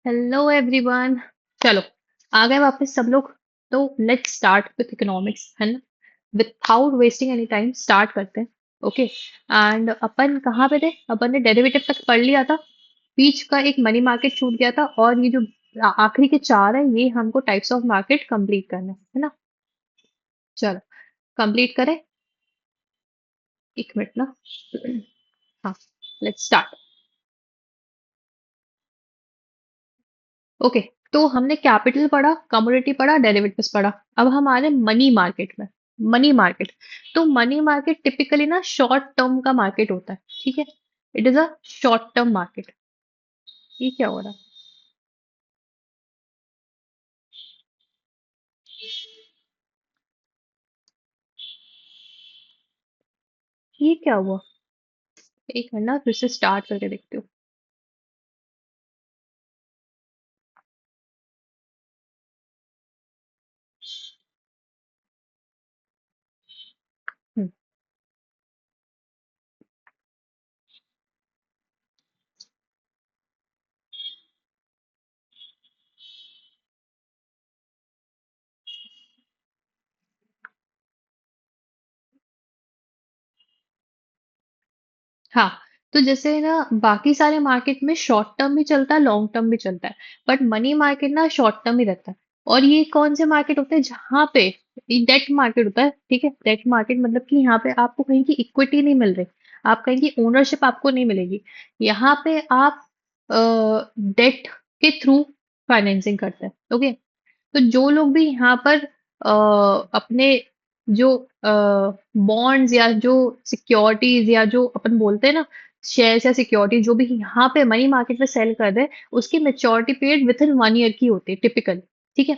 Hello everyone. चलो, आ गए वापस सब लोग। तो लेट्स स्टार्ट विथ इकोनॉमिक्स, है ना। Without wasting any time start करते हैं। ओके। एंड अपन कहाँ पे थे? अपन ने डेरिवेटिव तक पढ़ लिया था। बीच का एक मनी मार्केट छूट गया था, और ये जो आखिरी के चार है, ये हमको टाइप्स ऑफ मार्केट कंप्लीट करना है ना। चलो, कंप्लीट करें। एक मिनट ना। हाँ, लेट्स स्टार्ट। ओके। तो हमने कैपिटल पढ़ा, कमोडिटी पढ़ा, डेरिवेटिव्स पढ़ा। अब हम आ रहे हैं मनी मार्केट में। Money market. तो मनी मार्केट टिपिकली ना शॉर्ट टर्म का मार्केट होता है, ठीक है। It is a short term market. ये क्या हो रहा है? ये क्या हुआ? एक मिनट ना, फिर से स्टार्ट करके देखती हूँ। हम्म, हाँ। तो जैसे ना, बाकी सारे मार्केट में शॉर्ट टर्म भी चलता है, लॉन्ग टर्म भी चलता है। बट मनी मार्केट ना शॉर्ट टर्म ही रहता है। और ये कौन से मार्केट होते हैं जहाँ पे डेट मार्केट होता है, ठीक है। डेट मार्केट मतलब कि यहाँ पे आपको कहीं की इक्विटी नहीं मिल रही। आप कहीं की ओनरशिप आपको नहीं मिलेगी। यहाँ पे आप डेट के थ्रू फाइनेंसिंग करते हैं। ओके। तो जो लोग भी यहाँ पर अपने जो बॉन्ड्स या जो सिक्योरिटीज या जो अपन बोलते हैं ना, शेयर्स या सिक्योरिटीज, जो भी यहाँ पे मनी मार्केट में सेल कर दे, उसकी maturity period with in 1 year की होती है टिपिकली। ठीक है।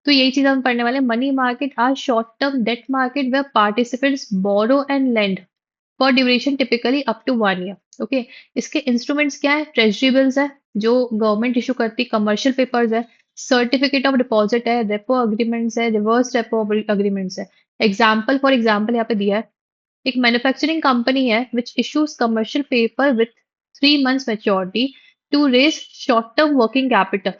तो यही चीज हम पढ़ने वाले हैं। Money market are short term debt market where participants borrow and lend for duration typically up to 1 year. Okay. इसके इंस्ट्रूमेंट्स क्या है? ट्रेजरी बिल्स है, जो गवर्नमेंट इशू करती, कमर्शियल पेपर्स है, सर्टिफिकेट ऑफ डिपॉजिट है, रेपो अग्रीमेंट्स है, reverse repo agreements है। फॉर एग्जाम्पल यहाँ पे दिया है। एक मैन्युफैक्चरिंग कंपनी है which issues commercial paper with 3 months maturity to raise short term working capital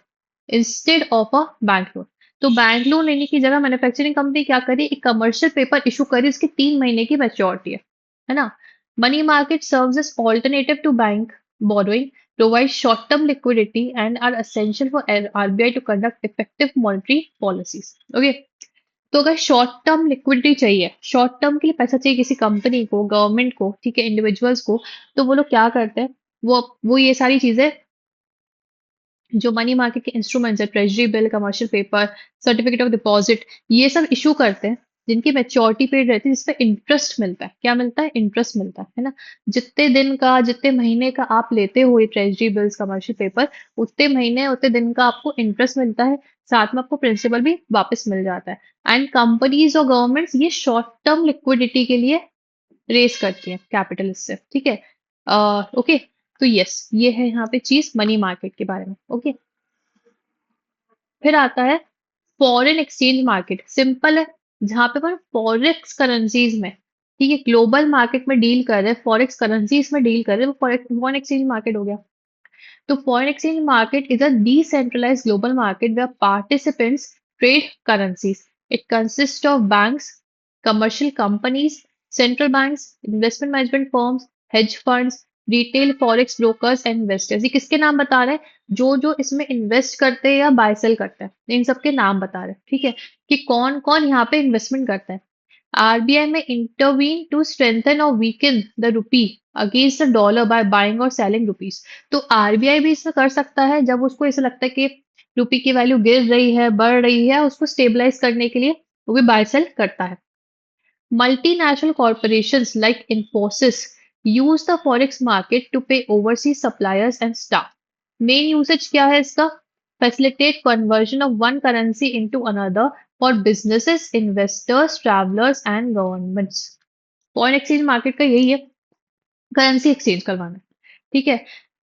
instead of a bank loan. तो बैंक लोन लेने की जगह मैन्युफैक्चरिंग कंपनी क्या करी? एक कमर्शियल पेपर इशू करी, उसकी 3 महीने की मेच्योरिटी है ना। Money market serves as alternative to bank borrowing, provide short-term liquidity and are essential for RBI to conduct effective monetary policies. Okay. तो अगर शॉर्ट टर्म लिक्विडिटी चाहिए, शॉर्ट टर्म के लिए पैसा चाहिए किसी कंपनी को, गवर्नमेंट को, ठीक है, इंडिविजुअल्स को, तो वो लोग क्या करते हैं? वो ये सारी चीजें, जो मनी मार्केट के इंस्ट्रूमेंट्स है, treasury bill, commercial paper, certificate of deposit, ये सब इशू करते हैं, जिनकी मेच्योरिटी पीरियड रहती है, जिसपे इंटरेस्ट मिलता है। क्या मिलता है? इंटरेस्ट मिलता है ना। जितने दिन का, जितने महीने का आप लेते हो ये ट्रेजरी बिल्स, कमर्शियल पेपर, उतने महीने उतने दिन का आपको इंटरेस्ट मिलता है। साथ में आपको प्रिंसिपल भी वापस मिल जाता है। एंड कंपनीज और गवर्नमेंट्स ये शॉर्ट टर्म लिक्विडिटी के लिए रेस करती है कैपिटल इससे, ठीक है। ओके। तो यस, ये है यहाँ पे चीज मनी मार्केट के बारे में। ओके। फिर आता है फॉरेन एक्सचेंज मार्केट। सिंपल है, जहां पे अपन फॉरेक्स करेंसीज में, ठीक है, ग्लोबल मार्केट में डील कर रहे हैं, फॉरेक्स करेंसीज में डील कर रहे हैं, वो फॉरेन एक्सचेंज मार्केट हो गया। तो foreign exchange market is a decentralized global market where participants trade currencies. It consists of banks, commercial companies, central banks, investment management firms, hedge funds, retail forex brokers and investors. ये किसके नाम बता रहे हैं? जो जो इसमें इन्वेस्ट करते हैं या बाय सेल करते हैं, इन सबके नाम बता रहे हैं, ठीक है, कि कौन कौन यहाँ पे इन्वेस्टमेंट करता है। आरबीआई में इंटरवीन टू स्ट्रेंथन और weaken the rupee against the dollar by buying और सेलिंग रुपीज। तो आरबीआई भी इसमें कर सकता है, जब उसको ऐसा लगता है कि रुपी की वैल्यू गिर रही है, बढ़ रही है, उसको स्टेबलाइज करने के लिए वो भी बाय सेल करता है। Multinational corporations like Infosys use the forex market to pay overseas suppliers and staff. Main usage क्या है इसका? Facilitate conversion of one currency into another for businesses, investors, travelers and governments. Foreign exchange market का यही है, currency exchange करवाना। ठीक है।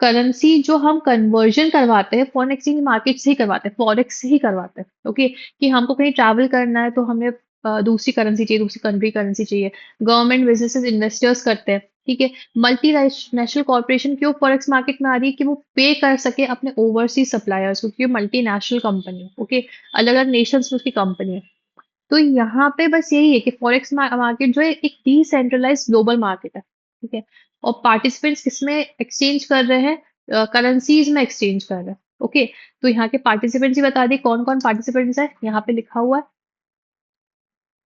Currency जो हम कन्वर्जन करवाते हैं फॉरेन एक्सचेंज मार्केट से ही करवाते हैं, फॉरेक्स से ही करवाते हैं। ओके। कि हमको कहीं ट्रैवल करना है तो हमें दूसरी करेंसी चाहिए, दूसरी कंट्री करेंसी चाहिए। गवर्नमेंट, बिजनेसेस, इन्वेस्टर्स करते हैं, ठीक है। मल्टी नेशनल कॉर्पोरेशन क्यों फॉरेक्स मार्केट में आ रही है कि वो पे कर सके अपने ओवरसीज सप्लायर्स को, क्योंकि मल्टीनेशनल कंपनी है, ओके, अलग अलग नेशंस में उसकी कंपनी है। तो यहाँ पे बस यही है कि फॉरेक्स मार्केट जो है एक डिसेंट्रलाइज ग्लोबल मार्केट है, ठीक है। और पार्टिसिपेंट्स किसमें एक्सचेंज कर रहे हैं, करेंसीज में एक्सचेंज कर रहे हैं, ओके। तो यहाँ के पार्टिसिपेंट्स ही बता दी कौन कौन पार्टिसिपेंट्स है, यहाँ पे लिखा हुआ है,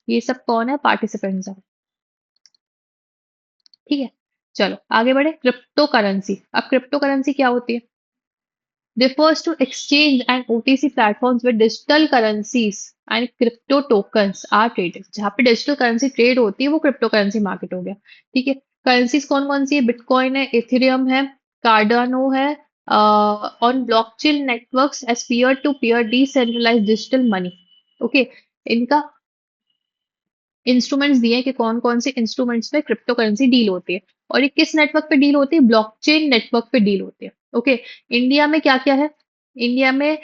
ये सब कौन है पार्टिसिपेंट्स है, ठीक है। चलो आगे बढ़े, क्रिप्टो करेंसी। अब क्रिप्टो करेंसी क्या होती है? Refers to exchange and OTC platforms where digital currencies and crypto tokens are traded। जहाँ पे डिजिटल करेंसी ट्रेड होती है वो क्रिप्टो करेंसी मार्केट हो गया, ठीक है। करेंसीज कौन कौन सी है? बिटकॉइन है, इथेरियम है, कार्डानो है, on blockchain networks as peer to peer decentralised digital money, okay. इनका इंस्ट्रूमेंट्स दिए हैं कि कौन कौन से इंस्ट्रूमेंट्स में क्रिप्टो करेंसी डील होती है, और ये किस नेटवर्क पे डील होती है? ब्लॉकचेन नेटवर्क पे डील होती है, ओके। इंडिया में क्या क्या है? इंडिया में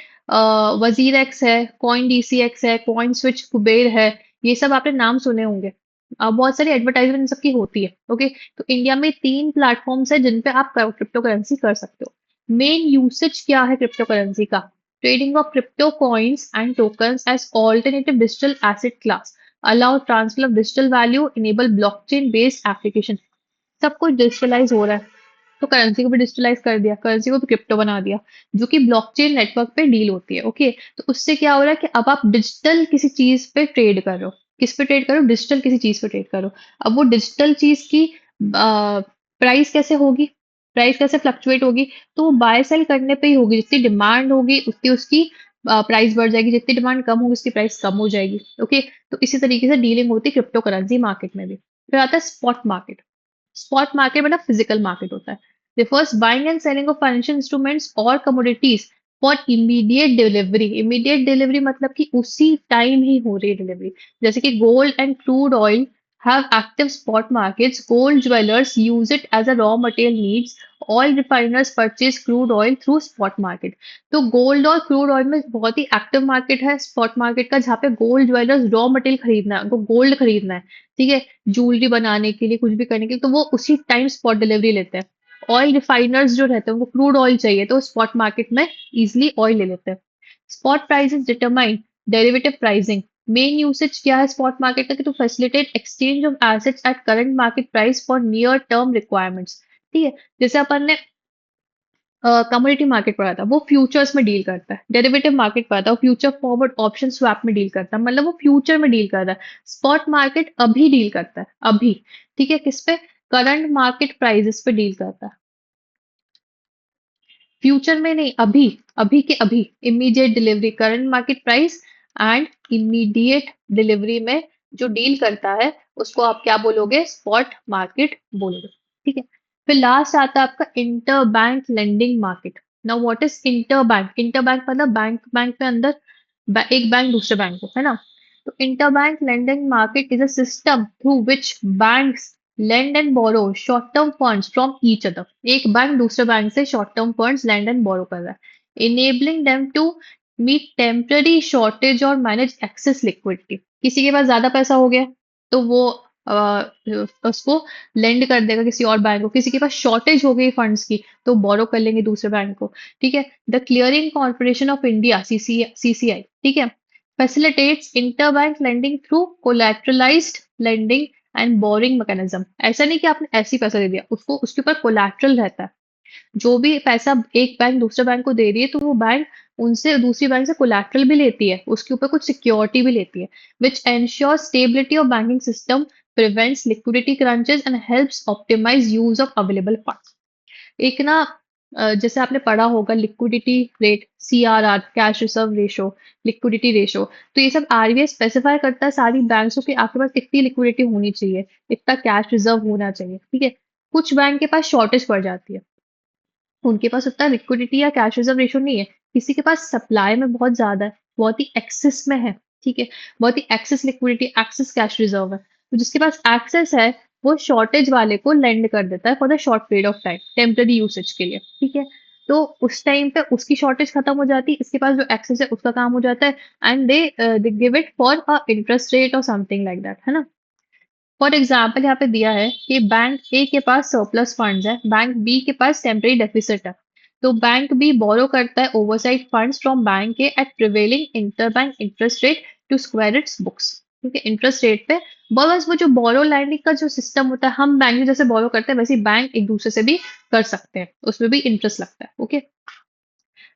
वजीर एक्स है, कॉइन डीसी एक्स है, कॉइन स्विच कुबेर है, ये सब आपने नाम सुने होंगे। बहुत सारी एडवर्टाइजमेंट इन सबकी होती है, ओके। तो इंडिया में 3 प्लेटफॉर्म्स है जिन पे आप क्रिप्टो करेंसी कर सकते हो। मेन यूसेज क्या है क्रिप्टो करेंसी का? Trading of crypto coins and tokens as alternative digital asset class, allow transfer of digital value, enable blockchain based application। सब कुछ डिजिटलाइज हो रहा है, तो करेंसी को भी डिजिटलाइज कर दिया, करेंसी को भी क्रिप्टो बना दिया, जो कि ब्लॉकचेन नेटवर्क पे डील होती है, ओके। तो उससे क्या हो रहा है कि अब आप डिजिटल किसी चीज पे ट्रेड कर रहे हो। किस पे ट्रेड करो? डिजिटल किसी चीज पे ट्रेड करो। अब वो डिजिटल चीज की प्राइस कैसे होगी, प्राइस कैसे फ्लक्चुएट होगी? तो वो बाय सेल करने पे ही होगी, जितनी डिमांड होगी उतनी उसकी प्राइस बढ़ जाएगी, जितनी डिमांड कम होगी उसकी प्राइस कम हो जाएगी, ओके। तो इसी तरीके से डीलिंग होती है क्रिप्टो करेंसी मार्केट में भी। फिर आता है स्पॉट मार्केट। स्पॉट मार्केट मतलब फिजिकल मार्केट होता है। Refers buying and selling of financial instruments और commodities for immediate delivery. Immediate delivery मतलब कि उसी टाइम ही हो रही है डिलीवरी। जैसे कि gold and crude oil have active spot markets. Gold dwellers use it as a raw material needs. Oil refiners purchase crude oil through spot market। तो gold और क्रूड ऑयल में बहुत ही एक्टिव मार्केट है spot market का, जहाँ पे gold jewellers raw material खरीदना है, उनको गोल्ड खरीदना है, ठीक है, ज्वेलरी बनाने के लिए, कुछ भी करने के लिए, तो वो उसी टाइम स्पॉट डिलीवरी लेते हैं। ऑयल रिफाइनर्स जो रहते हैं उनको क्रूड ऑयल चाहिए, तो स्पॉट मार्केट में इजिली ऑयल ले लेते हैं। Spot prices determine derivative pricing. Main usage क्या है स्पॉट मार्केट का? कि to facilitate exchange of assets at current market price for near term requirements, ठीक है। जैसे अपन ने कमोडिटी मार्केट पढ़ा था, वो फ्यूचर्स में डील करता है। डेरिवेटिव मार्केट पढ़ा था, वो फ्यूचर फॉरवर्ड ऑप्शन स्वैप में डील करता है, मतलब वो फ्यूचर में डील करता है। स्पॉट मार्केट अभी डील करता है, अभी, ठीक है। किस पे? करंट मार्केट प्राइसेस पे डील करता है, फ्यूचर में नहीं, अभी, अभी के अभी। Immediate delivery, current market price and immediate delivery में जो डील करता है उसको आप क्या बोलोगे? स्पॉट मार्केट बोलोगे, ठीक है। फिर लास्ट आता है आपका inter bank lending market. Now what is inter bank? Inter bank मतलब बैंक बैंक में अंदर एक बैंक दूसरे बैंक को, है ना। तो inter bank lending market is a system through which banks lend and borrow short term funds from each other। एक बैंक दूसरे बैंक से short term funds lend and borrow कर रहा है, enabling them to meet temporary shortage और manage excess liquidity। किसी के पास ज्यादा पैसा हो गया तो वो उसको लेंड कर देगा किसी और बैंक को। किसी के पास शॉर्टेज हो गई फंड्स की तो बोरो कर लेंगे दूसरे बैंक को, ठीक है। The clearing corporation of India CCI, ठीक है, facilitates interbank lending through collateralized lending and boring mechanism. ऐसा नहीं कि आपने ऐसे ही पैसा दे दिया, उसको उसके ऊपर कोलैटरल रहता है। जो भी पैसा एक बैंक दूसरे बैंक को दे रही है तो वो बैंक उनसे दूसरी बैंक से कोलैटरल भी लेती है, उसके ऊपर कुछ सिक्योरिटी भी लेती है, which ensure stability of banking system, prevents liquidity crunches and helps optimise use of available funds. एक ना जैसे आपने पढ़ा होगा liquidity rate, CRR, cash reserve ratio, liquidity ratio. तो ये सब आरबीआई स्पेसिफाई करता है सारी बैंक्स को कि आपके पास इतनी लिक्विडिटी होनी चाहिए, इतना कैश रिजर्व होना चाहिए, ठीक है। कुछ बैंक के पास शॉर्टेज पड़ जाती है, उनके पास उतना लिक्विडिटी या कैश रिजर्व रेशो नहीं है। किसी के पास सप्लाई में बहुत ज्यादा है, बहुत ही एक्सेस में है, ठीक है, बहुत ही excess liquidity, excess cash reserve है। तो जिसके पास एक्सेस है वो शॉर्टेज वाले को लेंड कर देता है for the short period of time, temporary usage के लिए, ठीक है। तो उस टाइम पे उसकी शॉर्टेज खत्म हो जाती है, इसके पास जो एक्सेस है उसका काम हो जाता है, and they give it for a interest rate और समथिंग लाइक दैट, है ना। फॉर एग्जाम्पल यहाँ पे दिया है कि बैंक ए के पास सरप्लस फंड्स है, बैंक बी के पास टेम्पररी डेफिसिट है। तो बैंक बी बोरो करता है overside funds from bank A at prevailing interbank interest rate to square its books. ठीक है, इंटरेस्ट रेट पे बस वो जो बोरो लैंडिंग का जो सिस्टम होता है, हम बैंक जैसे बोरो करते हैं वैसे ही बैंक एक दूसरे से भी कर सकते हैं, उसमें भी इंटरेस्ट लगता है। Okay,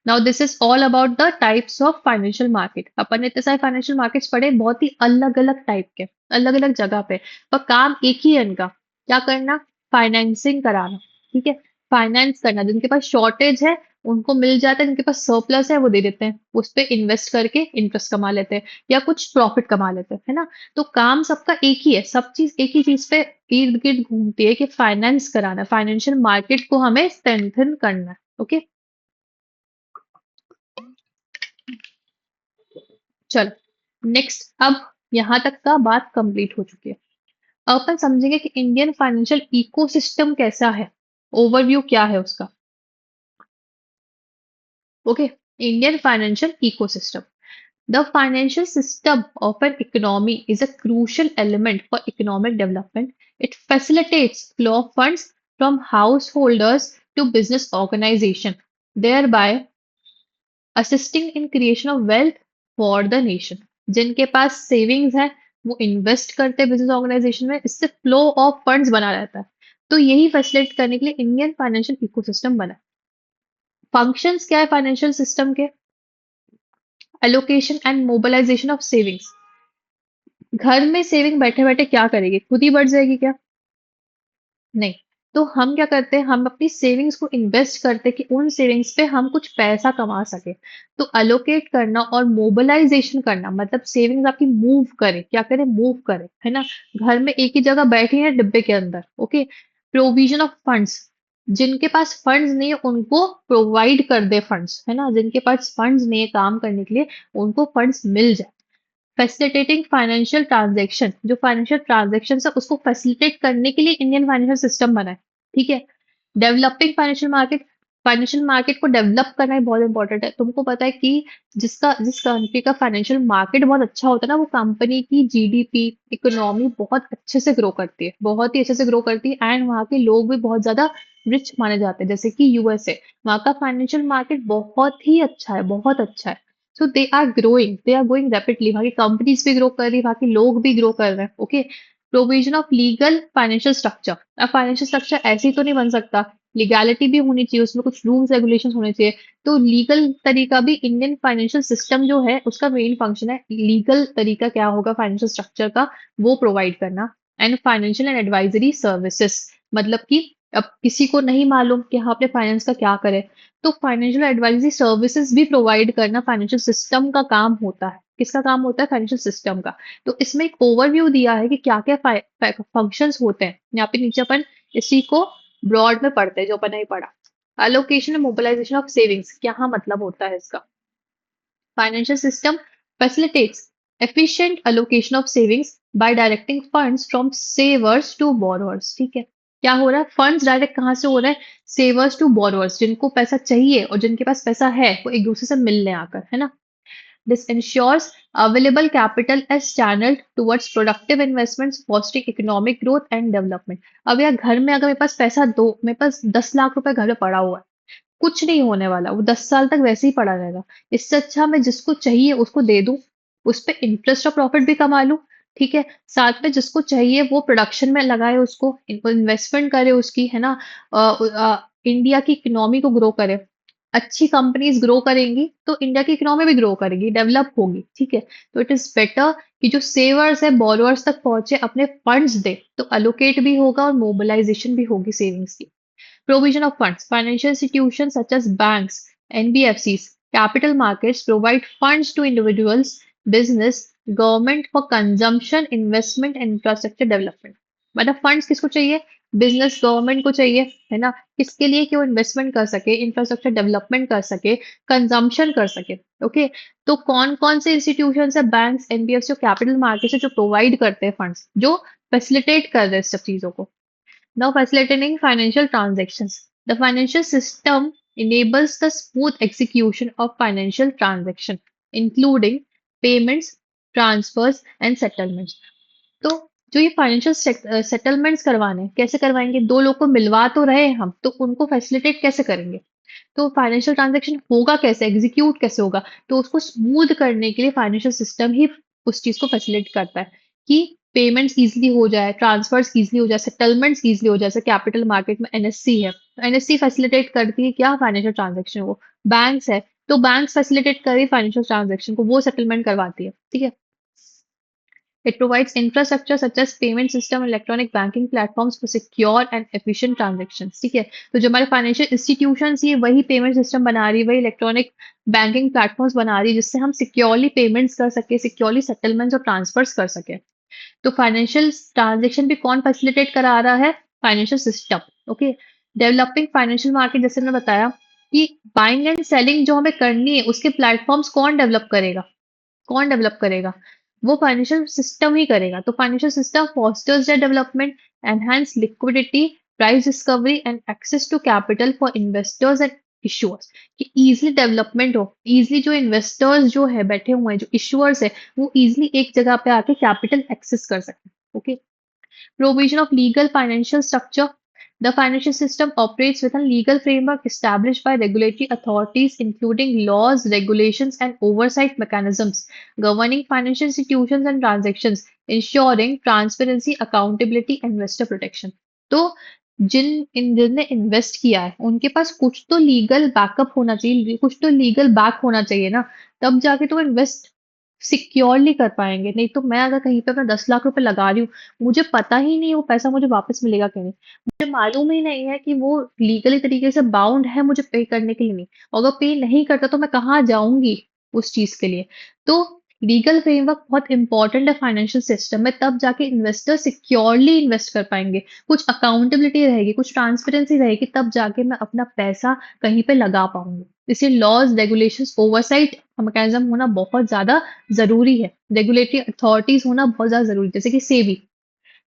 now this is all about the types of financial market. अपन ने इतने सारे फाइनेंशियल मार्केट्स पढ़े, बहुत ही अलग अलग टाइप के, अलग अलग जगह पे, पर काम एक ही है इनका। क्या करना? फाइनेंसिंग कराना। ठीक है, फाइनेंस करना। जिनके पास शॉर्टेज है उनको मिल जाता है, जिनके पास सरप्लस है वो दे देते हैं, उस पे इन्वेस्ट करके इंटरेस्ट कमा लेते हैं या कुछ प्रॉफिट कमा लेते हैं, है ना। तो काम सबका एक ही है, सब चीज एक ही चीज पे इर्द गिर्द घूमती है कि फाइनेंस कराना, फाइनेंशियल मार्केट को हमें स्ट्रेंथन करना है। ओके, चलो नेक्स्ट। अब यहां तक का बात कंप्लीट हो चुकी है। अब अपन समझेंगे कि इंडियन फाइनेंशियल इकोसिस्टम कैसा है, ओवरव्यू क्या है उसका। Okay, Indian financial ecosystem. The financial system of an economy is a crucial element for economic development. It facilitates flow of funds from householders to business organization, thereby assisting in creation of wealth for the nation। जिनके पास savings है वो invest करते हैं business organisation में, इससे flow of funds बना रहता है। तो यही फैसिलिटेट करने के लिए इंडियन फाइनेंशियल इकोसिस्टम बना। फंक्शंस क्या है फाइनेंशियल सिस्टम के? Allocation and mobilisation of savings. घर में सेविंग बैठे बैठे क्या करेगी, खुद ही बढ़ जाएगी क्या? नहीं। तो हम क्या करते हैं, हम अपनी सेविंग्स को इन्वेस्ट करते हैं कि उन सेविंग्स पे हम कुछ पैसा कमा सके। तो अलोकेट करना और मोबिलाइजेशन करना मतलब सेविंग्स आपकी मूव करे, क्या करे, मूव करे, है ना। घर में एक ही जगह बैठी है डिब्बे के अंदर। Okay, provision of funds. जिनके पास फंड्स नहीं है उनको प्रोवाइड कर दे फंड्स, है ना। जिनके पास फंड्स नहीं है काम करने के लिए उनको फंड्स मिल जाए। Facilitating financial transaction. जो फाइनेंशियल ट्रांजैक्शन है उसको फैसिलिटेट करने के लिए इंडियन फाइनेंशियल सिस्टम बना है। ठीक है, developing financial market. Financial market को डेवलप करना ही बहुत इंपॉर्टेंट है। तुमको पता है कि जिस कंट्री का फाइनेंशियल मार्केट बहुत अच्छा होता है ना, वो कंपनी की जीडीपी, इकोनॉमी बहुत अच्छे से ग्रो करती है, बहुत ही अच्छे से ग्रो करती है, एंड वहाँ के लोग भी बहुत ज्यादा रिच माने जाते हैं, जैसे कि यूएसए। वहाँ का फाइनेंशियल मार्केट बहुत ही अच्छा है, बहुत अच्छा है। सो दे आर गोइंग रैपिडली। वहाँ की कंपनीज भी ग्रो कर रही है, वहाँ के लोग भी ग्रो कर रहे हैं। Okay, provision of legal financial structure. अब फाइनेंशियल स्ट्रक्चर ऐसे ही तो नहीं बन सकता, लीगैलिटी भी होनी चाहिए, उसमें कुछ रूल्स रेगुलेशन होने चाहिए। तो लीगल तरीका भी इंडियन फाइनेंशियल सिस्टम जो है उसका मेन फंक्शन है, लीगल तरीका क्या होगा फाइनेंशियल स्ट्रक्चर का वो प्रोवाइड करना। And financial and advisory services, मतलब कि अब किसी को नहीं मालूम कि हाँ अपने फाइनेंस का क्या करे, तो फाइनेंशियल एडवाइजरी सर्विसेज भी प्रोवाइड करना फाइनेंशियल सिस्टम का काम होता है। किसका काम होता है? फाइनेंशियल सिस्टम का। तो इसमें एक ओवरव्यू दिया है कि क्या क्या फंक्शंस होते हैं। यहाँ पे नीचे अपन इसी को ब्रॉड में पढ़ते हैं जो अपन ने पढ़ा। Allocation and mobilisation of savings क्या मतलब होता है इसका? Financial system facilitates efficient allocation of savings by directing funds from savers to borrowers। ठीक है, क्या हो रहा है? फंड्स डायरेक्ट कहाँ से हो रहा है? सेवर्स टू बोरोवर्स। जिनको पैसा चाहिए और जिनके पास पैसा है वो एक दूसरे से मिलने आकर, है ना। This ensures available capital as channeled towards productive investments, fostering economic growth and development। अब यार घर में अगर मेरे पास पैसा दो, मेरे पास 10 लाख रुपए घर में पड़ा हुआ है, कुछ नहीं होने वाला, वो 10 साल तक वैसे ही पड़ा रहेगा। इससे अच्छा मैं जिसको चाहिए उसको दे दूं, उस पे इंटरेस्ट और प्रॉफिट भी कमा लूं। ठीक है, साथ में जिसको चाहिए वो प्रोडक्शन में लगाए, उसको इन्वेस्टमेंट करे उसकी, है ना। इंडिया की इकोनॉमी को ग्रो करे। अच्छी कंपनीज ग्रो करेंगी तो इंडिया की इकोनॉमी भी ग्रो करेगी, डेवलप होगी। ठीक है, तो इट इज बेटर कि जो सेवर्स है बोरोवर्स तक पहुंचे, अपने फंड्स दे, तो अलोकेट भी होगा और मोबिलाइजेशन भी होगी सेविंग्स की। Provision of funds. Financial institutions such as banks, NBFCs, capital markets provide funds to individuals, business, government for consumption, investment and infrastructure development। मतलब फंड्स किसको चाहिए? बिजनेस, गवर्नमेंट को चाहिए, है ना। किसके लिए? कि वो इन्वेस्टमेंट कर सके, इंफ्रास्ट्रक्चर डेवलपमेंट कर सके, कंजम्पशन कर सके। ओके, तो कौन कौन से इंस्टीट्यूशन है? बैंक्स, एनबीएफसी और कैपिटल मार्केट है जो प्रोवाइड करते हैं फंड्स, जो फैसिलिटेट कर रहे हैं सब चीजों को। Now facilitating financial transactions. The financial system enables the smooth execution of financial transactions, including payments, transfers, and settlements। तो जो ये फाइनेंशियल सेटलमेंट्स करवाने हैं, कैसे करवाएंगे? दो लोग को मिलवा तो रहे हैं हम, तो उनको फैसिलिटेट कैसे करेंगे? तो फाइनेंशियल ट्रांजैक्शन होगा कैसे, एग्जीक्यूट कैसे होगा? तो उसको स्मूथ करने के लिए फाइनेंशियल सिस्टम ही उस चीज को फैसिलिटेट करता है कि पेमेंट्स इजीली हो जाए, ट्रांसफर्स इजीली हो जाए, सेटलमेंट्स इजीली हो जाए। जैसे कैपिटल मार्केट में एनएससी है, तो एनएससी फैसिलिटेट करती है क्या? फाइनेंशियल ट्रांजेक्शन को। बैंक्स है, तो बैंक्स फैसिलिटेट कर रही है फाइनेंशियल ट्रांजेक्शन को, वो सेटलमेंट करवाती है, ठीक है। It provides infrastructure such as payment system and electronic banking platforms for secure and efficient transactions. ठीक है, तो जो हमारे फाइनेंशियल इंस्टीट्यूशंस ये वही पेमेंट सिस्टम बना रही है, वही इलेक्ट्रॉनिक बैंकिंग प्लेटफॉर्म्स बना रही है, जिससे हम सिक्योरली पेमेंट्स कर सके, सिक्योरली सेटलमेंट्स और ट्रांसफर्स कर सके। तो फाइनेंशियल ट्रांजेक्शन भी कौन फैसिलिटेट करा रहा है? Financial system. Okay. Developing financial market, जैसे मैंने बताया कि बाइंग एंड सेलिंग जो हमें करनी है, उसके प्लेटफॉर्म्स कौन डेवलप करेगा? कौन डेवलप करेगा? वो फाइनेंशियल सिस्टम ही करेगा। तो financial system fosters the development, enhance liquidity, price discovery and access to capital for investors and issuers. कि इजिली डेवलपमेंट हो, इजिली जो इन्वेस्टर्स जो है बैठे हुए हैं, जो इशूअर्स है, वो इजिली एक जगह पे आके कैपिटल एक्सेस कर सकते हैं। Okay. Provision of legal financial structure. The financial system operates within legal framework established by regulatory authorities, including laws, regulations, and oversight mechanisms governing financial institutions and transactions, ensuring transparency, accountability, and investor protection. तो जिनने invest किया है उनके पास कुछ तो legal backup होना चाहिए, कुछ तो लीगल बैक होना चाहिए ना, तब जाके तो इन्वेस्ट सिक्योरली कर पाएंगे। नहीं तो मैं अगर कहीं पे अपना 10 लाख रुपए लगा रही हूँ, मुझे पता ही नहीं वो पैसा मुझे वापस मिलेगा कि नहीं, मुझे मालूम ही नहीं है कि वो लीगली तरीके से बाउंड है मुझे पे करने के लिए, नहीं। और अगर पे नहीं करता तो मैं कहाँ जाऊंगी उस चीज के लिए? तो लीगल फ्रेमवर्क बहुत इंपॉर्टेंट है फाइनेंशियल सिस्टम में, तब जाके इन्वेस्टर सिक्योरली इन्वेस्ट कर पाएंगे, कुछ अकाउंटेबिलिटी रहेगी, कुछ ट्रांसपेरेंसी रहेगी, तब जाके मैं अपना पैसा कहीं पे लगा पाऊंगी। इसलिए लॉज, रेगुलेशंस, ओवरसाइट मैकेनिज्म होना बहुत ज्यादा जरूरी है। रेगुलेटरी अथॉरिटीज होना बहुत ज्यादा जरूरी है, जैसे कि SEBI,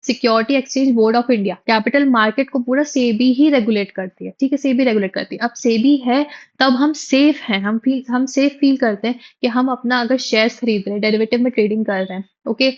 security exchange board of India, capital market को पूरा सेबी ही रेगुलेट करती है, ठीक है, सेबी रेगुलेट करती है। अब सेबी है, तब हम सेफ हैं, हम सेफ फील करते हैं कि हम अपना अगर शेयर्स खरीद रहे हैं, डेरिवेटिव में ट्रेडिंग कर रहे हैं, ओके,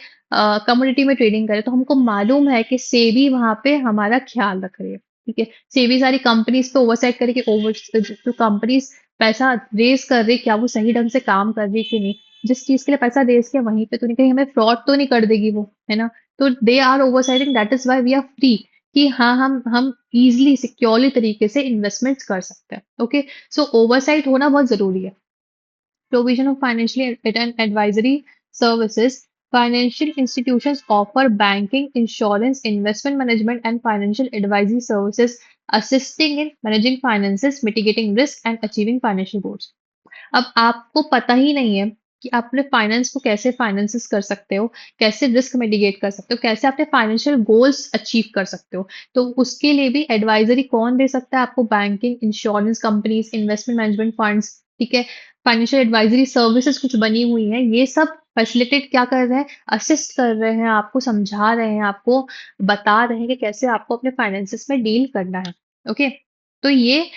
कमोडिटी में ट्रेडिंग कर रहे हैं, तो हमको मालूम है कि सेबी वहां पे हमारा ख्याल रख रही है, ठीक है। सेबी सारी कंपनीज पे ओवरसाइट करे कि ओवर जो कंपनीज पैसा रेज कर रही, क्या वो सही ढंग से काम कर रही कि नहीं, जिस चीज के लिए पैसा रेज किया वहीं पे तो नहीं, कहीं हमें फ्रॉड तो नहीं कर देगी वो, है ना। तो they are oversighting, that is why we are free, कि हाँ हम इजिली सिक्योरली तरीके से इन्वेस्टमेंट्स कर सकते हैं। ओके। सो ओवरसाइट होना बहुत जरूरी है। Provision of financial and advisory services. Financial institutions offer banking, insurance, investment management, and financial advisory services, assisting in managing finances, mitigating risk, and achieving financial goals. अब आपको पता ही नहीं है कि आप अपने फाइनेंस को कैसे फाइनेंसिस कर सकते हो, कैसे रिस्क मिटिगेट कर सकते हो, कैसे अपने फाइनेंशियल गोल्स अचीव कर सकते हो। तो उसके लिए भी एडवाइजरी कौन दे सकता है आपको? Banking, insurance companies, investment management funds, ठीक है। फाइनेंशियल एडवाइजरी सर्विसेज कुछ बनी हुई हैं, ये सब फैसिलिटेट क्या कर रहे हैं? असिस्ट कर रहे हैं, आपको समझा रहे हैं, आपको बता रहे हैं कि कैसे आपको अपने फाइनेंसिस में डील करना है। ओके। तो ये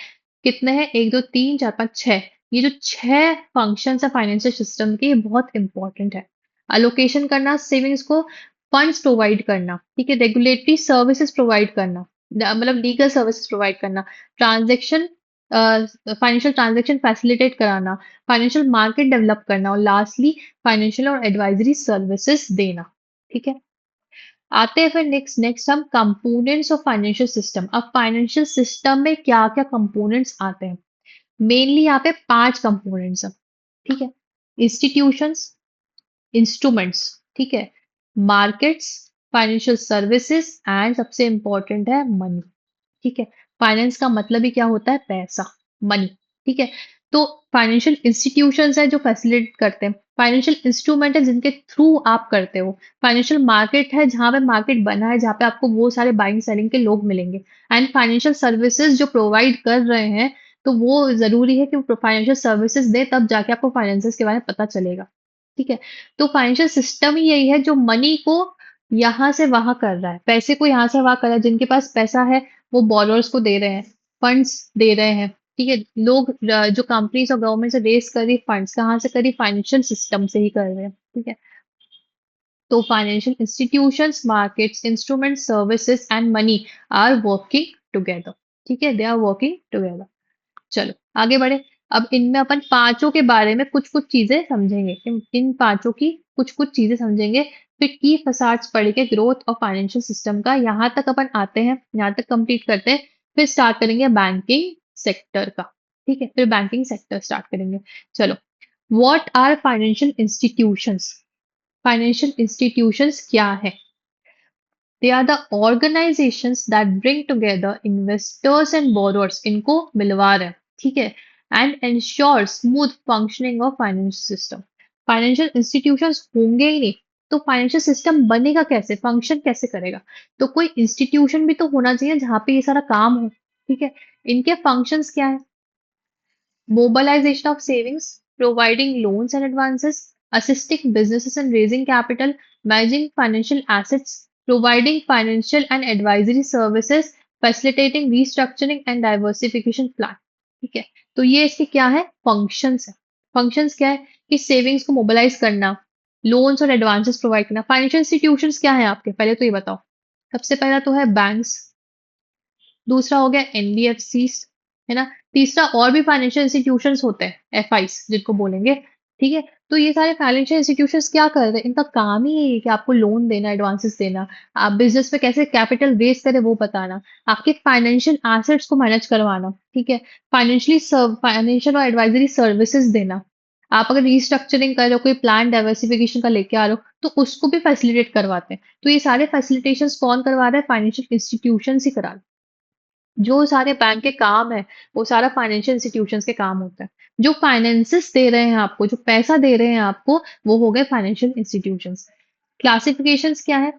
कितने हैं? एक, दो, तीन, चार, पाँच, छह। ये जो छह फंक्शंस है फाइनेंशियल सिस्टम के, ये बहुत इंपॉर्टेंट है। अलोकेशन करना सेविंग्स को, फंड्स प्रोवाइड करना, ठीक है, रेगुलेटरी सर्विसेज प्रोवाइड करना, मतलब लीगल सर्विसेज प्रोवाइड करना, ट्रांजेक्शन, फाइनेंशियल ट्रांजेक्शन फैसिलिटेट कराना, फाइनेंशियल मार्केट डेवलप करना, और लास्टली फाइनेंशियल और एडवाइजरी सर्विसेज देना। ठीक है। आते हैं फिर नेक्स्ट हम कंपोनेंट्स ऑफ फाइनेंशियल सिस्टम। अब फाइनेंशियल सिस्टम में क्या क्या कंपोनेंट्स आते हैं? मेनली यहाँ पे 5 कंपोनेंट्स हैं, ठीक है। इंस्टीट्यूशंस, इंस्ट्रूमेंट्स, ठीक है, मार्केट्स, फाइनेंशियल सर्विसेज, एंड सबसे इंपॉर्टेंट है मनी, ठीक है। फाइनेंस का मतलब ही क्या होता है? पैसा, मनी, ठीक है। तो फाइनेंशियल इंस्टीट्यूशंस है जो फैसिलिटेट करते हैं, फाइनेंशियल इंस्ट्रूमेंट है जिनके थ्रू आप करते हो, फाइनेंशियल मार्केट है जहां पे मार्केट बना है, जहां पे आपको वो सारे बाइंग सेलिंग के लोग मिलेंगे, एंड फाइनेंशियल सर्विसेज जो प्रोवाइड कर रहे हैं, तो वो जरूरी है कि वो फाइनेंशियल सर्विसेज दे, तब जाके आपको फाइनेंसेस के बारे में पता चलेगा, ठीक है। तो फाइनेंशियल सिस्टम ही यही है जो मनी को यहाँ से वहां कर रहा है, पैसे को यहाँ से वहां कर रहा है। जिनके पास पैसा है वो बॉरोअर्स को दे रहे हैं, फंड्स दे रहे हैं, ठीक है। लोग जो कंपनीज और गवर्नमेंट से रेस कर रही फंड्स, कहाँ से कर रही? फाइनेंशियल सिस्टम से ही कर रहे हैं, ठीक है। तो financial institutions, markets, instrument, services and money are working together. ठीक है, दे आर वर्किंग टुगेदर। चलो आगे बढ़े। अब इनमें अपन पांचों के बारे में कुछ कुछ चीजें समझेंगे, इन पांचों की कुछ कुछ चीजें समझेंगे। फिर की फसाड्स पढ़ के ग्रोथ और फाइनेंशियल सिस्टम का यहाँ तक अपन आते हैं, यहाँ तक कंप्लीट करते हैं। फिर स्टार्ट करेंगे बैंकिंग सेक्टर का। ठीक है, फिर बैंकिंग सेक्टर स्टार्ट करेंगे। चलो, what are financial institutions? Financial institutions क्या है? They are the organisations that bring together investors and borrowers, इनको मिलवा रहे हैं। ठीक है, and ensure smooth functioning of financial system. Financial institutions होंगे ही नहीं तो फाइनेंशियल सिस्टम बनेगा कैसे, फंक्शन कैसे करेगा? तो कोई इंस्टीट्यूशन भी तो होना चाहिए जहां पे ये सारा काम हो। ठीक है, इनके फंक्शंस क्या है? Mobilization of savings, providing loans and advances, assisting businesses in raising capital, managing financial assets, providing financial and advisory services, facilitating restructuring and diversification plan। ठीक है, तो ये इसके क्या है? फंक्शंस है। फंक्शंस क्या है? कि सेविंग्स को मोबिलाइज करना, लोन्स और एडवांसेस प्रोवाइड करना। फाइनेंशियल इंस्टीट्यूशंस क्या है आपके? पहले तो ये बताओ। सबसे पहला तो है बैंक्स, दूसरा हो गया एनबीएफसी, है ना? तीसरा और भी फाइनेंशियल इंस्टीट्यूशंस होते हैं, एफआईस जिनको बोलेंगे। ठीक है, तो ये सारे फाइनेंशियल इंस्टीट्यूशंस क्या कर रहे हैं? इनका काम ही यही है कि आपको लोन देना, एडवांसेस देना, आप बिजनेस में कैसे कैपिटल रेज करें वो बताना, आपके फाइनेंशियल एसेट्स को मैनेज करवाना। ठीक है, फाइनेंशियल और एडवाइजरी सर्विसेज देना। आप अगर रिस्ट्रक्चरिंग कर रहे हो, कोई प्लान डाइवर्सिफिकेशन का लेके आ रहे हो, तो उसको भी फैसिलिटेट करवाते हैं। तो ये सारे फैसिलिटेशंस कौन करवा रहा है? फाइनेंशियल इंस्टीट्यूशन ही करा रहे हैं। जो सारे बैंक के काम है वो सारा फाइनेंशियल इंस्टीट्यूशंस के काम होता है। जो फाइनेंसेस दे रहे हैं आपको, जो पैसा दे रहे हैं आपको, वो हो गए फाइनेंशियल इंस्टीट्यूशंस। क्लासिफिकेशंस क्या है?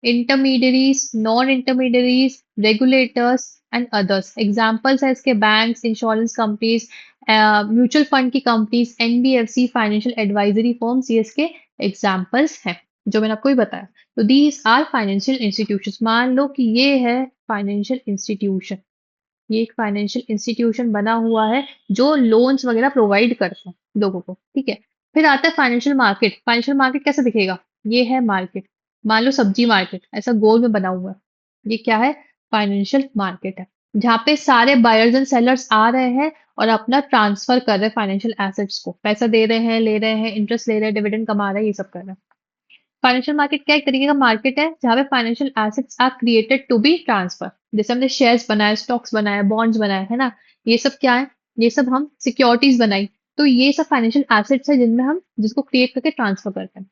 Intermediaries, non intermediaries, regulators and others. Examples है इसके banks, insurance companies, mutual fund की companies, NBFC, financial advisory firms, ये इसके एग्जांपल्स हैं जो मैंने आपको ही बताया। तो दीज आर फाइनेंशियल इंस्टीट्यूशंस। मान लो कि ये है फाइनेंशियल इंस्टीट्यूशन, ये एक फाइनेंशियल इंस्टीट्यूशन बना हुआ है जो लोन्स वगैरह प्रोवाइड करता है लोगों को। ठीक है, फिर आता है फाइनेंशियल मार्केट। फाइनेंशियल मार्केट कैसे दिखेगा? ये है मार्केट, मान लो सब्जी मार्केट ऐसा गोल में बना हुआ है। ये क्या है? फाइनेंशियल मार्केट है, जहाँ पे सारे बायर्स एंड सेलर्स आ रहे हैं और अपना ट्रांसफर कर रहे हैं फाइनेंशियल एसेट्स को, पैसा दे रहे हैं, ले रहे हैं, इंटरेस्ट ले रहे हैं, डिविडेंड कमा रहे हैं, ये सब कर रहे हैं। फाइनेंशियल मार्केट क्या एक तरीके का मार्केट है जहाँ पे financial assets are created to be transfer. जैसे हमने शेयर्स बनाए, स्टॉक्स बनाए, बॉन्ड्स बनाए, है ना? ये सब क्या है? ये सब हम सिक्योरिटीज बनाई। तो ये सब फाइनेंशियल एसेट्स है जिनमें हम जिसको क्रिएट करके ट्रांसफर करते हैं।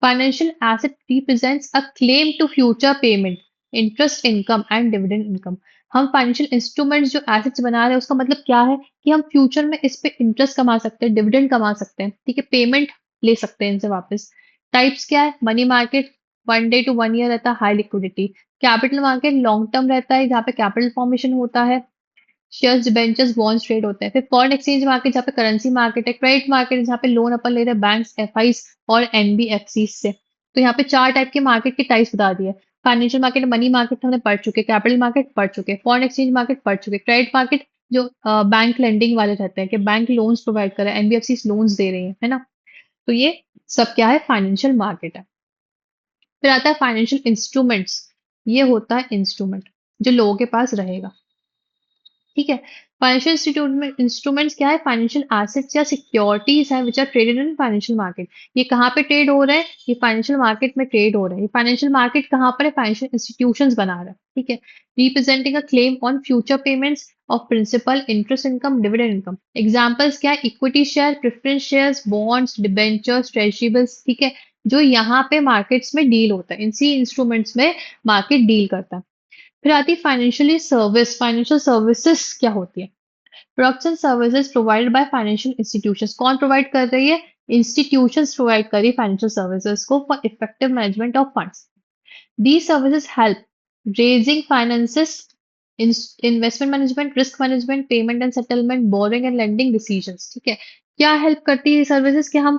Financial asset represents a claim to future payment, interest income and dividend income. हम फाइनेंशियल इंस्ट्रूमेंट्स जो एसेट्स बना रहे हैं उसका मतलब क्या है? कि हम फ्यूचर में इस पे इंटरेस्ट कमा सकते हैं, डिविडेंड कमा सकते हैं। ठीक है, पेमेंट ले सकते हैं इनसे वापस। टाइप्स क्या है? Money market, 1 day to 1 year रहता है, high liquidity. Capital market long term रहता है, जहाँ पे कैपिटल फॉर्मेशन होता है। शेयर्स, डिबेंचर्स, बॉन्ड्स ट्रेड होते हैं। फिर फॉरेन एक्सचेंज मार्केट जहाँ पे करेंसी मार्केट है। क्रेडिट मार्केट जहाँ पे लोन अपन ले रहे हैं बैंक्स, एफआईस और एनबीएफसी से। तो यहाँ पे चार टाइप के मार्केट के टाइप्स बता दिए। फाइनेंशियल मार्केट, मनी मार्केट हमने पढ़ चुके, कैपिटल मार्केट पढ़ चुके, फॉरेन एक्सचेंज मार्केट पढ़ चुके, क्रेडिट मार्केट जो बैंक लेंडिंग वाले रहते हैं कि बैंक लोन्स प्रोवाइड कर रहे हैं, एनबीएफसी लोन्स दे रही है ना? तो ये सब क्या है? फाइनेंशियल मार्केट है। फिर आता है फाइनेंशियल इंस्ट्रूमेंट्स। ये होता है इंस्ट्रूमेंट जो लोगों के पास रहेगा। ठीक है, फाइनेंशियल इंस्टीट्यूट में इंस्ट्रूमेंट्स क्या है? फाइनेंशियल एसेट्स या सिक्योरिटीज है which are traded in financial market. ये कहाँ पे ट्रेड हो रहे हैं? ये फाइनेंशियल मार्केट में ट्रेड हो रहे हैं। फाइनेंशियल मार्केट कहाँ पर है? फाइनेंशियल इंस्टीट्यूशंस बना रहा है। ठीक है, representing a claim on future payments of principal, interest income, dividend income. Examples क्या है? Equity share, preference shares, bonds, debentures, treasury bills. ठीक है, जो यहाँ पे मार्केट्स में डील होता है, इसी इंस्ट्रूमेंट्स में मार्केट डील करता है। फिर आती है फाइनेंशियली सर्विस। फाइनेंशियल सर्विसेज क्या होती है? Products and services provided by financial institutions. कौन प्रोवाइड कर रही है? इंस्टीट्यूशंस प्रोवाइड कर रही है फाइनेंशियल सर्विसेज को for effective management of funds. These services help raising finances, investment management, risk management, payment and settlement, borrowing and lending decisions। ठीक है, क्या हेल्प करती है सर्विसेज? कि हम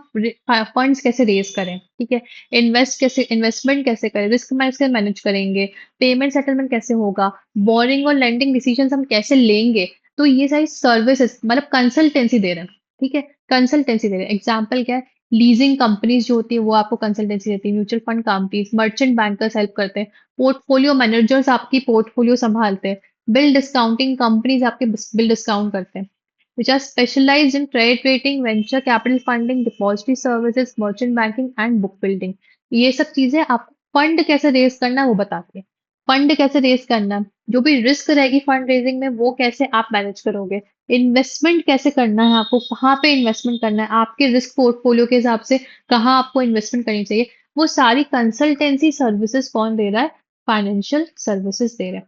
फंड्स कैसे रेज करें, ठीक है, इन्वेस्टमेंट कैसे करें, रिस्क कैसे मैनेज करेंगे, पेमेंट सेटलमेंट कैसे होगा, बोरिंग और लेंडिंग डिसीजंस हम कैसे लेंगे। तो ये सारी सर्विसेज मतलब कंसल्टेंसी दे रहे हैं। ठीक है, कंसल्टेंसी दे रहे हैं। एग्जाम्पल क्या है? लीजिंग कंपनीज जो होती है वो आपको कंसल्टेंसी देती है, mutual fund companies, merchant bankers help करते हैं, पोर्टफोलियो मैनेजर्स आपकी पोर्टफोलियो संभालते हैं, बिल डिस्काउंटिंग कंपनीज आपके बिल डिस्काउंट करते हैं, which are specialized in credit rating, venture capital funding, depository services, merchant banking and book building. ये सब चीजें आपको फंड कैसे रेज करना है वो बताती है। फंड कैसे रेज करना है, जो भी रिस्क रहेगी फंड रेजिंग में वो कैसे आप मैनेज करोगे, इन्वेस्टमेंट कैसे करना है आपको, कहाँ पे इन्वेस्टमेंट करना है, आपके रिस्क पोर्टफोलियो के हिसाब से कहाँ आपको इन्वेस्टमेंट करनी चाहिए, वो सारी कंसल्टेंसी सर्विसेज कौन दे रहा है? फाइनेंशियल सर्विसेज दे रहा है।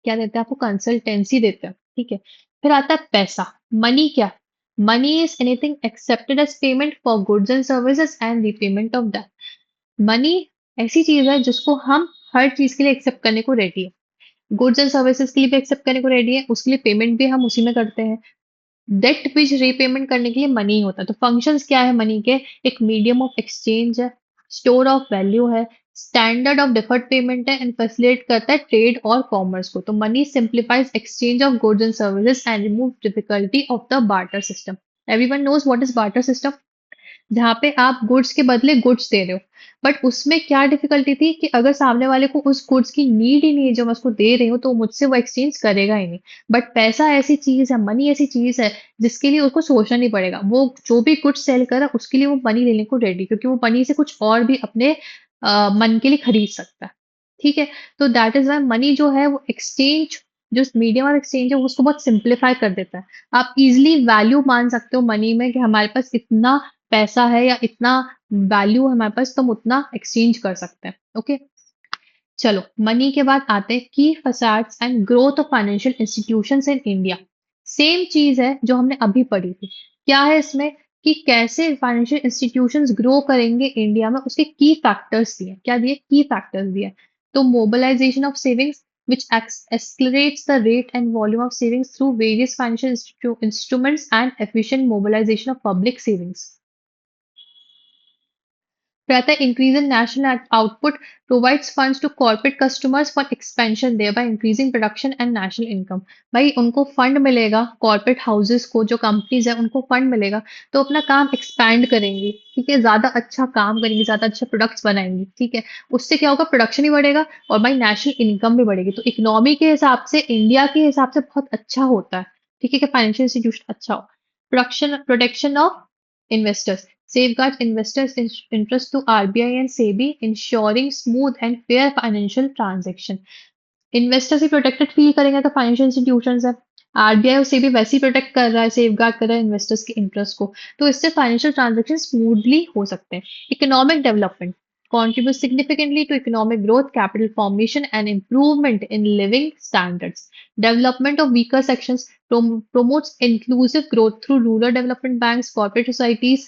क्या देते हैं आपको? कंसल्टेंसी देते हैं। ठीक है। फिर आता है पैसा। मनी क्या? Money is anything accepted as payment for goods and services and repayment of that. Money ऐसी चीज है जिसको हम हर चीज के लिए एक्सेप्ट करने को रेडी है। गुड्स एंड सर्विसेज के लिए भी एक्सेप्ट करने को रेडी है, उसके लिए पेमेंट भी हम उसी में करते हैं। डेट विच रीपेमेंट करने के लिए मनी होता है। तो फंक्शंस क्या है मनी के? एक मीडियम ऑफ एक्सचेंज है, स्टोर ऑफ वैल्यू है, स्टैंडर्ड ऑफ डिफर्ड पेमेंट है एंड फैसिलिटेट करता है ट्रेड और कॉमर्स को। तो money simplifies exchange of goods and services and remove difficulty of the barter system. Everyone knows what is barter system, जहाँ पे आप गुड्स के बदले गुड्स दे रहे हो। बट उसमें क्या डिफिकल्टी थी कि अगर सामने वाले को उस गुड्स की नीड ही नहीं है जो मैं उसको दे रही हूँ तो मुझसे वो एक्सचेंज करेगा ही नहीं। बट पैसा ऐसी चीज है, मनी ऐसी चीज है जिसके लिए उसको सोचना नहीं पड़ेगा। वो जो भी गुड्स सेल कर रहा है उसके लिए वो मनी लेने को रेडी, क्योंकि वो मनी से कुछ और भी अपने मन के लिए खरीद सकता है। ठीक है। तो दैट इज वाई मनी जो है वो एक्सचेंज, जो मीडियम ऑफ एक्सचेंज है वो उसको बहुत सिंप्लीफाई कर देता है। आप इजिली वैल्यू मान सकते हो मनी में कि हमारे पास इतना पैसा है या इतना वैल्यू है हमारे पास, तो हम उतना एक्सचेंज कर सकते हैं। ओके। चलो मनी के बाद आते हैं की facades and growth of financial institutions in India. Same चीज है जो हमने अभी पढ़ी थी। क्या है इसमें कि कैसे फाइनेंशियल इंस्टीट्यूशंस ग्रो करेंगे इंडिया में, उसके की फैक्टर्स दिए। क्या दिए? की फैक्टर्स दिए। तो mobilisation of savings which accelerates the rate and volume of savings through various financial instruments and efficient mobilization of public savings. रहता है increase in national output provides funds to corporate customers for expansion thereby increasing production and national income. भाई उनको fund मिलेगा, corporate houses को, जो companies है उनको fund मिलेगा तो अपना काम एक्सपैंड करेंगी। ठीक है, ज्यादा अच्छा काम करेंगी, ज्यादा अच्छा प्रोडक्ट्स बनाएंगी। ठीक है, उससे क्या होगा? प्रोडक्शन ही बढ़ेगा और भाई नेशनल इनकम भी बढ़ेगी। तो इकोनॉमी के हिसाब से, इंडिया के हिसाब से बहुत अच्छा होता है। ठीक है, कि फाइनेंशियल इंस्टीट्यूशन अच्छा हो। Protection of investors safeguards investors' interest to RBI and SEBI, ensuring smooth and fair financial transaction. Investor से प्रोटेक्टेड फील करेंगे तो फाइनेंशियल इंस्टीट्यूशन है। आरबीआई और सेबी वैसे ही प्रोटेक्ट कर रहा है, सेफ गार्ड कर रहा है इन्वेस्टर्स के इंटरेस्ट को। तो इससे फाइनेंशियल ट्रांजेक्शन स्मूथली हो सकते हैं। Economic development contribute significantly to economic growth, capital formation, and improvement in living standards. Development of weaker sections promotes inclusive growth through rural development banks, corporate societies,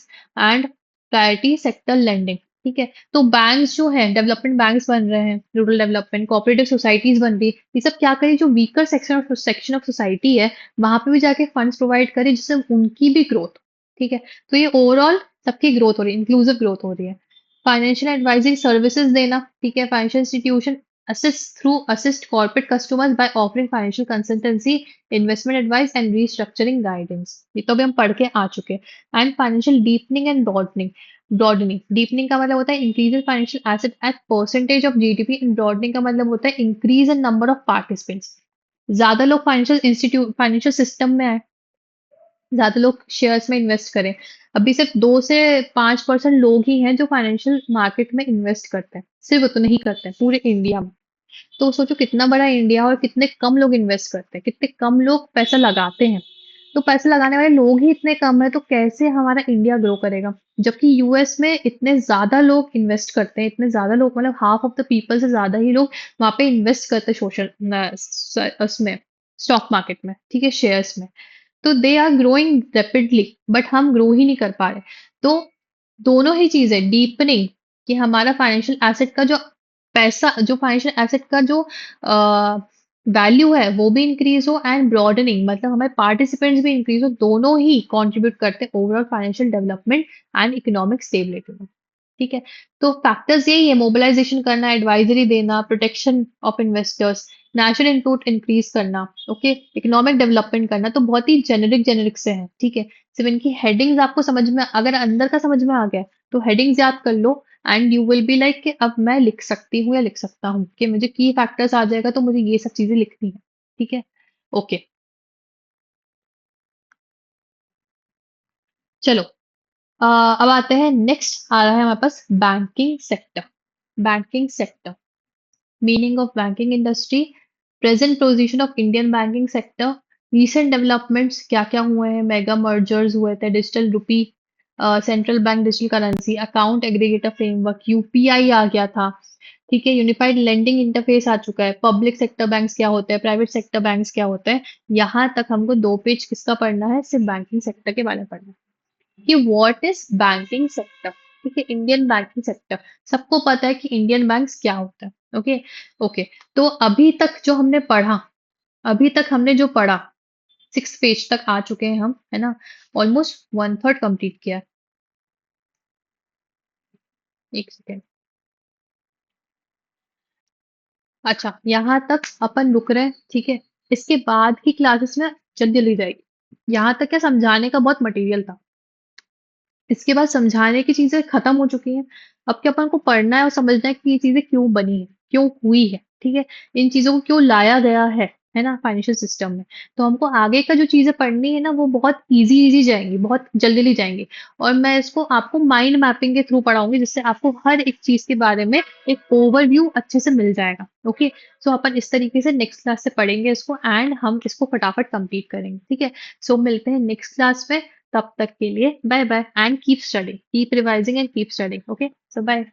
and priority sector lending. ठीक है, तो banks जो है, development banks बन रहे हैं, rural development cooperative societies बन रही है, ये सब क्या करें? जो वीकर सेक्शन ऑफ सोसाइटी है वहां पे भी जाके फंड्स प्रोवाइड करें जिससे उनकी भी ग्रोथ। ठीक है, तो ये ओवरऑल सबकी ग्रोथ हो रही है, इंक्लूसिव ग्रोथ हो रही है। फाइनेंशियल एडवाइजरी सर्विसेज देना। ठीक है, financial institution assist corporate customers by offering financial consultancy, investment advice and restructuring guidance। ये तो अभी हम पढ़ के आ चुके हैं। And financial deepening and broadening. Deepening का मतलब होता है increase in financial asset eight percentage of GDP, and broadening का मतलब होता है increase in number of participants. ज्यादा लोग फाइनेंशियल सिस्टम में आए, ज्यादा लोग शेयर्स में इन्वेस्ट करें। अभी सिर्फ 2 से 5% लोग ही हैं जो फाइनेंशियल मार्केट में इन्वेस्ट करते हैं, सिर्फ उतने ही करते हैं पूरे इंडिया में। तो सोचो कितना बड़ा इंडिया और कितने कम लोग इन्वेस्ट करते हैं, कितने कम लोग पैसा लगाते हैं। तो पैसे लगाने वाले लोग ही इतने कम है तो कैसे हमारा इंडिया ग्रो करेगा? जबकि यूएस में इतने ज्यादा लोग इन्वेस्ट करते हैं, इतने ज्यादा लोग, मतलब हाफ ऑफ द पीपल से ज्यादा ही लोग वहां पे इन्वेस्ट करते हैं उसमें, स्टॉक मार्केट में। ठीक है, शेयर्स में। तो they are growing rapidly, but हम ग्रो ही नहीं कर पा रहे। तो दोनों ही चीजें, डीपनिंग कि हमारा फाइनेंशियल एसेट का जो पैसा, जो फाइनेंशियल एसेट का जो वैल्यू है वो भी इंक्रीज हो, एंड ब्रॉडनिंग मतलब हमारे पार्टिसिपेंट्स भी इंक्रीज हो, दोनों ही कंट्रीब्यूट करते हैं overall financial development and economic stability में। ठीक है, तो फैक्टर्स यही है, मोबिलाइजेशन करना, एडवाइजरी देना, protection of investors, national input increase करना, ओके, इकोनॉमिक डेवलपमेंट करना, तो बहुत ही जेनेरिक जेनेरिक से है, ठीक है। सिर्फ इनकी हेडिंग्स आपको समझ में, अगर अंदर का समझ में आ गया तो हेडिंग्स याद कर लो, and you will be like कि अब मैं लिख सकती हूँ या लिख सकता हूँ कि मुझे की फैक्टर्स आ जाएगा तो मुझे ये सब चीजें लिखनी है, ठीक है। ओके, चलो, अब आते हैं, नेक्स्ट आ रहा है हमारे पास banking sector. Banking sector, meaning of banking industry, present position of Indian banking sector, recent developments क्या क्या हुए हैं, मेगा मर्जर्स हुए थे, digital rupee, central bank digital currency, account aggregator framework, UPI आ गया था, ठीक है, यूनिफाइड लेंडिंग इंटरफेस आ चुका है, पब्लिक सेक्टर बैंक्स क्या होते हैं, प्राइवेट सेक्टर बैंक्स क्या होते हैं। यहाँ तक हमको 2 पेज किसका पढ़ना है, सिर्फ बैंकिंग सेक्टर के बारे में पढ़ना है कि व्हाट इज बैंकिंग सेक्टर, ठीक है, इंडियन बैंकिंग सेक्टर। सबको पता है कि इंडियन बैंक्स क्या होता है, ओके। ओके, तो अभी तक जो हमने पढ़ा, अभी तक हमने जो पढ़ा, 6 पेज तक आ चुके हैं हम, है ना, ऑलमोस्ट 1/3 कंप्लीट किया है। एक सेकेंड, अच्छा, यहाँ तक अपन रुक रहे हैं, ठीक है। इसके बाद की क्लासेस में जल्दी जल्दी जाएगी, यहाँ तक क्या समझाने का बहुत मटेरियल था, इसके बाद समझाने की चीजें खत्म हो चुकी हैं। अब क्या अपन को पढ़ना है और समझना है कि ये चीजें क्यों बनी है, क्यों हुई है, ठीक है, इन चीजों को क्यों लाया गया है ना, फाइनेंशियल सिस्टम में। तो हमको आगे का जो चीजें पढ़नी है ना, वो बहुत इजी इजी जाएंगी, बहुत जल्दी जल्दी जाएंगी। और मैं इसको आपको माइंड मैपिंग के थ्रू पढ़ाऊंगी, जिससे आपको हर एक चीज के बारे में एक ओवरव्यू अच्छे से मिल जाएगा, ओके। सो अपन इस तरीके से नेक्स्ट क्लास से पढ़ेंगे इसको, एंड हम इसको फटाफट कंप्लीट करेंगे, ठीक है। सो मिलते हैं नेक्स्ट क्लास में, तब तक के लिए bye bye, and keep studying, keep revising and keep studying, okay. So bye.